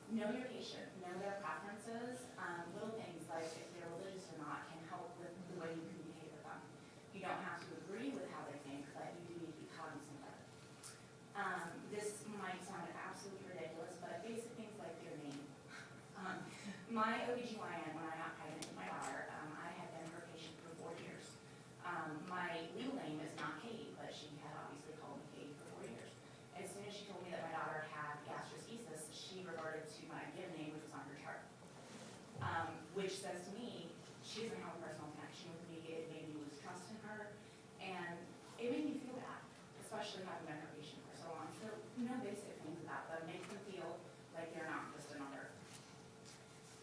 Know your patient, know their preferences. Little things like if they're religious or not can help with the way you communicate with them. You don't have to agree with how they think, but you do need to be cognizant of it. This might sound absolutely ridiculous, but basic things like your name. My OBGYN, when I got pregnant with my daughter, I had been her patient for 4 years. My legal name is not Kayte, but she had obviously called me Kayte for 4 years. As soon as she told me that my daughter had gastroschisis, she reverted to my given name, which was on her chart. Which says to me, she doesn't have a personal connection with me. It made me lose trust in her, and it made me feel bad, especially having been her patient for so long. So, basic things about them make them feel like they're not just another.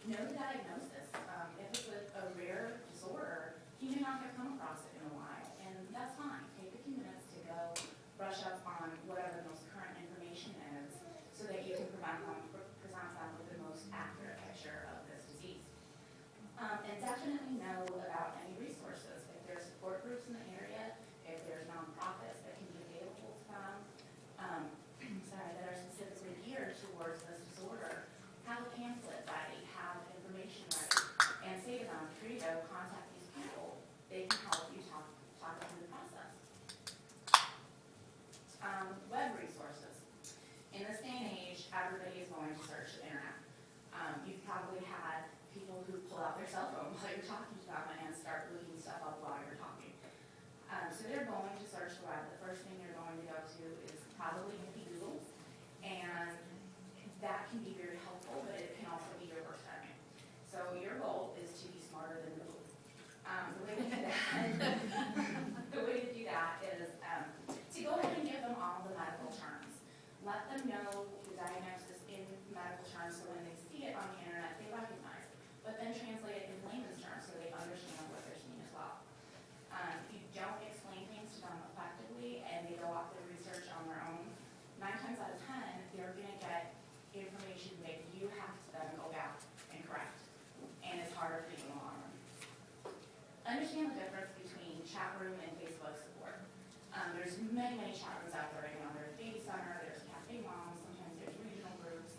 Know the diagnosis. If it's a rare disorder, you may not have come across it in a while, and that's fine. Take a few minutes to go brush up on whatever the most current information is so that you can present them with the most accurate picture of this disease. And definitely know about any resources. If there's support groups in the area, if there's nonprofits that can be available to them, that are specifically geared towards this disorder, have a pamphlet ready, have information ready, and say to them, here you go, contact these people. They can help you talk through the process. Web resources. In this day and age, everybody is going to search the internet. You've probably had people who pull out their cell phone while you're talking to them and start looking stuff up while you're talking. So they're going to search the web. The first thing they're going to go to is probably going to be Google, and that can be very helpful, but it can also be your worst enemy. So your goal is to be smarter than Google. The way to do that is to go ahead and give them all the medical terms. Let them know the diagnosis in medical terms so when they see it on the internet, they recognize it. But then translate it in layman's terms so they understand what they're seeing as well. If you don't explain things to them effectively and they go off their research on their own, 9 times out of 10, they're going to get information that you have to then go back and correct. And it's harder for you in the long run. Understand the difference between chat room and Facebook support. There's many chat rooms out there right now. There's Baby Center, there's Cafe Moms, sometimes there's regional groups.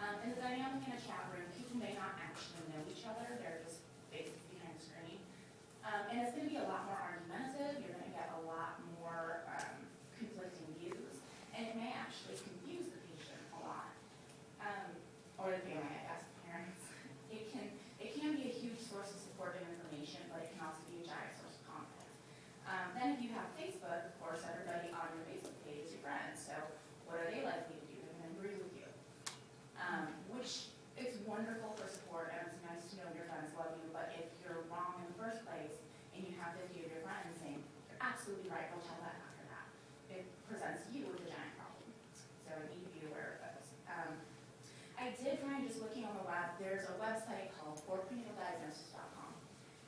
And the dynamic in a chat room, people may not actually know each other. They're just basically behind the screen. And it's going to be a lot more argumentative. You're going to get a lot more conflicting views. And it may actually confuse the patient a lot. Or the family, I guess, parents. It can be a huge source of support and information, but it can also be a giant source of conflict. Then if you have Facebook, of course, everybody on your Facebook page is your friend. So what are they likely to do? They're going to agree with you. Which is wonderful for support, and it's nice to know your friends love you. But if you're wrong in the first place, and you have 50 of your friends saying, you're absolutely right, don't tell that after that, it presents you with a giant problem. So you need to be aware of those. I did find, just looking on the web, there's a website called foreprenatadiagnosis.com.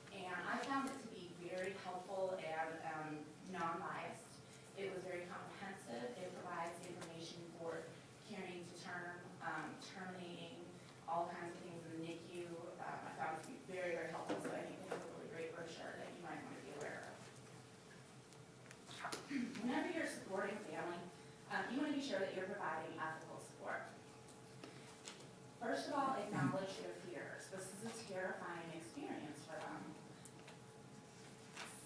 And I found it to be very helpful and non-biased. It was very comprehensive. It provides information for carrying to term, terminating, all kinds of things in the NICU. I found it to be very helpful, so I think they have a really great brochure that you might want to be aware of. Whenever you're supporting family, you want to be sure that you're providing ethical support. First of all, acknowledge their fears. This is a terrifying experience for them.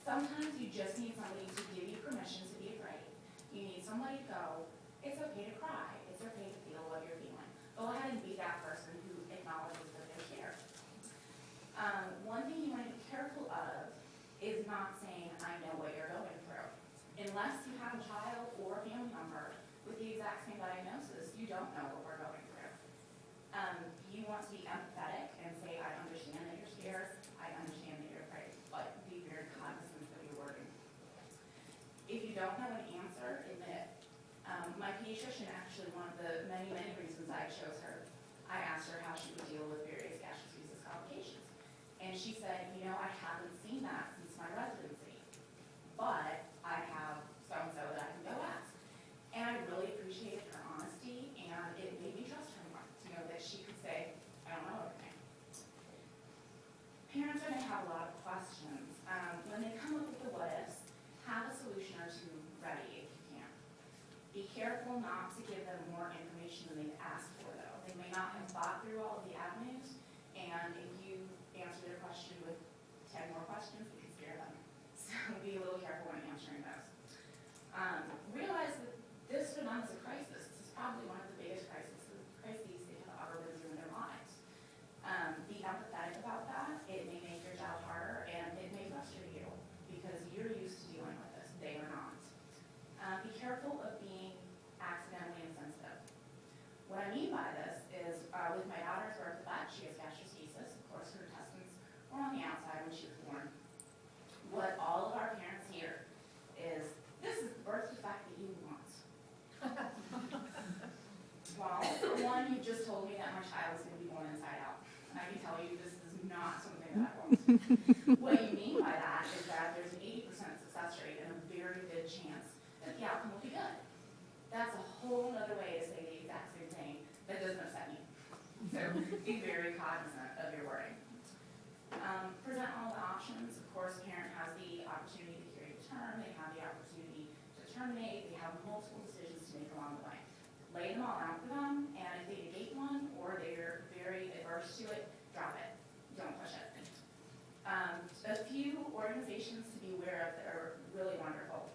Sometimes you just need somebody to give you permission to be afraid. You need somebody to go, it's okay to cry. It's okay to feel what you're feeling. Go ahead and be that person who acknowledges that they care. One thing you want to be careful of is not saying, I know what you're going through. Unless you have a child or a family member with the exact same diagnosis, you don't know what we're going through. You want to be empathetic and say, I understand that you're scared, I understand that you're afraid, but be very cognizant of your wording. If you don't have an answer, admit it. My pediatrician, actually, one of the many reasons I chose her, I asked her how she would deal with various gastroschisis complications. And she said, I haven't seen that since my residency, but I have so-and-so that I can go ask. And I really appreciated her honesty, and it made me trust her more to know that she could say, I don't know everything. Parents are going to have a lot of questions. When they come up with the what-ifs, have a solution or two ready if you can. Be careful not to give them more information than they've asked for, though. They may not have thought that the outcome will be good. That's a whole other way to say the exact same thing that doesn't upset me. So be very cognizant of your wording. Present all the options. Of course, the parent has the opportunity to hear your term. They have the opportunity to terminate. They have multiple decisions to make along the way. Lay them all out for them, and if they negate one or they're very averse to it, drop it. Don't push it. A few organizations to be aware of that are really wonderful.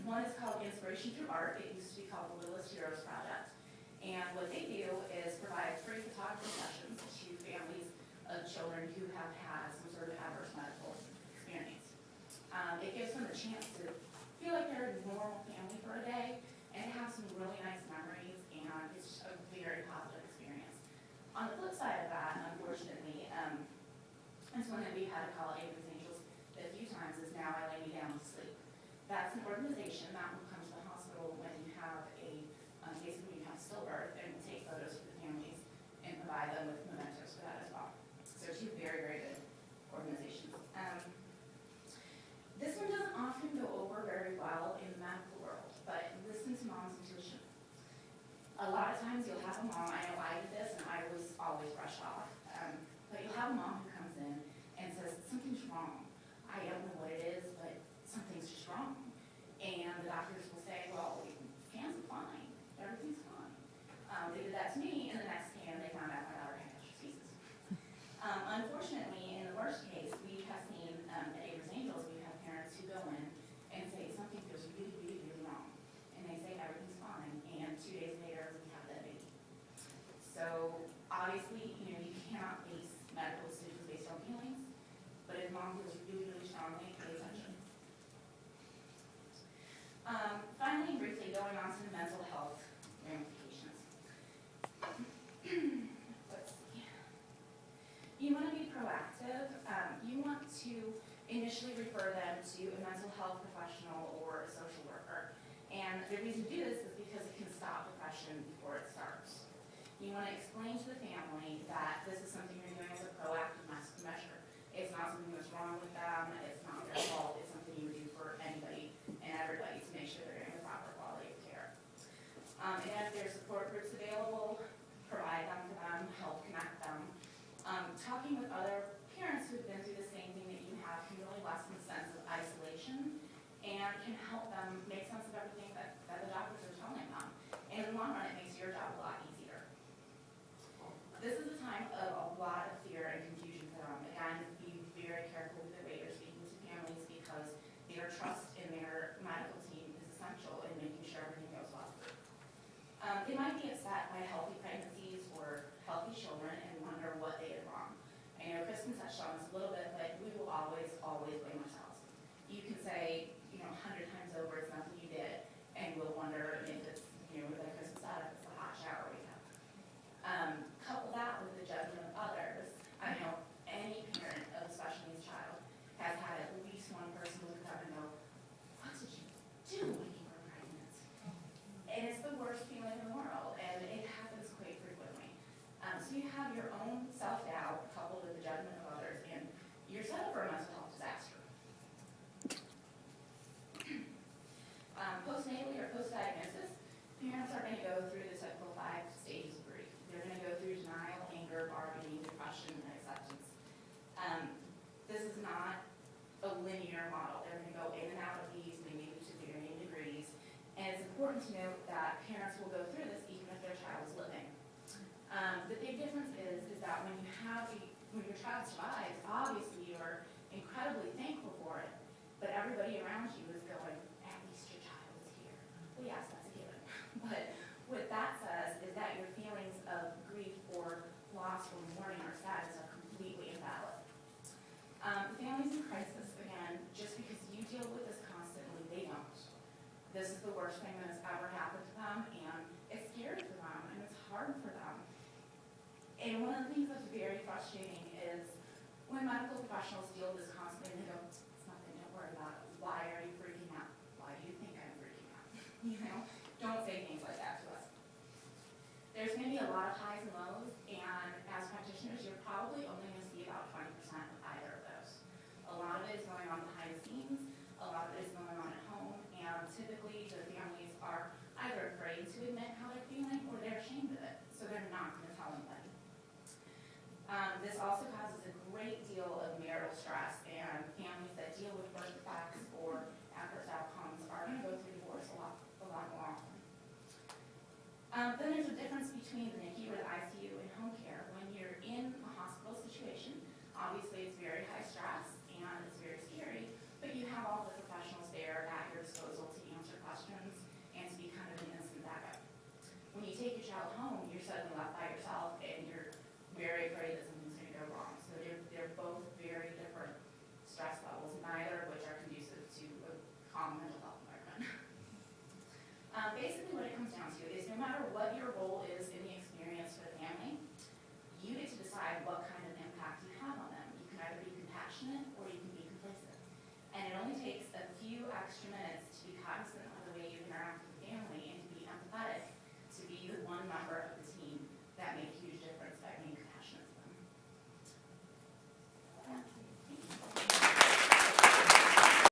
One is called Inspiration Through Art. It used to be called the Littlest Heroes Project. And what they do is provide free photography sessions to families of children who have had some sort of adverse medical experience. It gives them a chance to feel like they're a normal family for a day and have some really nice memories, and it's a very positive experience. On the flip side of that, unfortunately, it's one that we've had to call Avery's Angels a few times, is Now I Lay Me Down to Sleep. That's an organization that will come to the hospital when you have basically when you have stillbirth, and will take photos for the families and provide them with mementos for that as well. So two very, very good organizations. This one doesn't often go over very well in the medical world, but listen to mom's intuition. A lot of times you'll have a mom, I know I did this and I was always brushed off, but you'll have a mom who comes in and says, something's wrong. I don't know what it is, but something's just wrong. And the doctors will say, well, scans are fine, everything's fine. They did that to me, and the next scan they found out my daughter had gastroschisis. Unfortunately, in the worst case, we have seen at Avery's Angels, we have parents who go in and say something feels really, really, really wrong. And they say everything's fine, and 2 days later, we have that baby. So obviously, you cannot base medical decisions based on feelings, but if mom feels really, really strongly, pay attention. Finally, briefly, going on to the mental health ramifications. Let's see. You want to be proactive. You want to initially refer them to a mental health professional or a social worker. And the reason to do this is because it can stop depression before it starts. You want to explain to the family that this is something you're doing as a proactive measure. It's not something that's wrong with them. It's not their fault. It's something you would do for anybody and everybody to make sure they're getting the proper quality of care. And if there's support groups available, provide them to them, help connect them. Talking with other parents who've been through the same thing that you have can really lessen the sense of isolation and can help them make sense of everything that the doctors are telling them. And in the long run, it makes your job a lot easier. This is a time of a lot of fear and confusion for them. Again, be very careful with the way you're speaking to families because their trust in their medical team is essential in making sure everything goes well. They might be upset by healthy pregnancies or healthy children and wonder what they did wrong. I know Kristen touched on this a little bit, but we will always, always blame ourselves. You can say, 100 times over, it's nothing you did, and we'll wonder if it's, like Kristen said, if it's the hot shower we have. Couple that with the judgment of others. I know any parent of a special needs child has had at least one person look at them and go, what did you do when you were pregnant? And it's the worst feeling in the world, and it happens quite frequently. So you have your own self-doubt coupled with the judgment of others, and you're set up for a mental health disaster. Postnatally or post-diagnosis, parents are going to go through the typical 5 stages of grief. They're going to go through denial, anger, bargaining, depression, and acceptance. This is not a linear model. They're going to go in and out of these, maybe to varying degrees. And it's important to note that parents will go through this even if their child is living. The big difference is that when your child survives, obviously you're incredibly thankful for it, but everybody around you is going, at least your child is here. Well, yes, that's a given. But what that says is that your feelings of grief or loss or mourning or sadness are completely invalid. Families in crisis, again, just because you deal with this constantly, they don't. This is the worst thing that has ever happened to them, and it's scary for them, and it's hard for them. And one of the things that's very frustrating is when medical professionals deal with this constantly, and they go, it's nothing, don't worry about it. Why are you freaking out? Why do you think I'm freaking out? Don't say things like that to us. There's going to be a lot of highs and lows, and as practitioners, you're probably only going to see about 20% of either of those. A lot of it is going on behind the scenes, a lot of it is going on at home, and to Then there's a difference between the NICU or the ICU and home care. When you're in a hospital situation, obviously it's very high stress.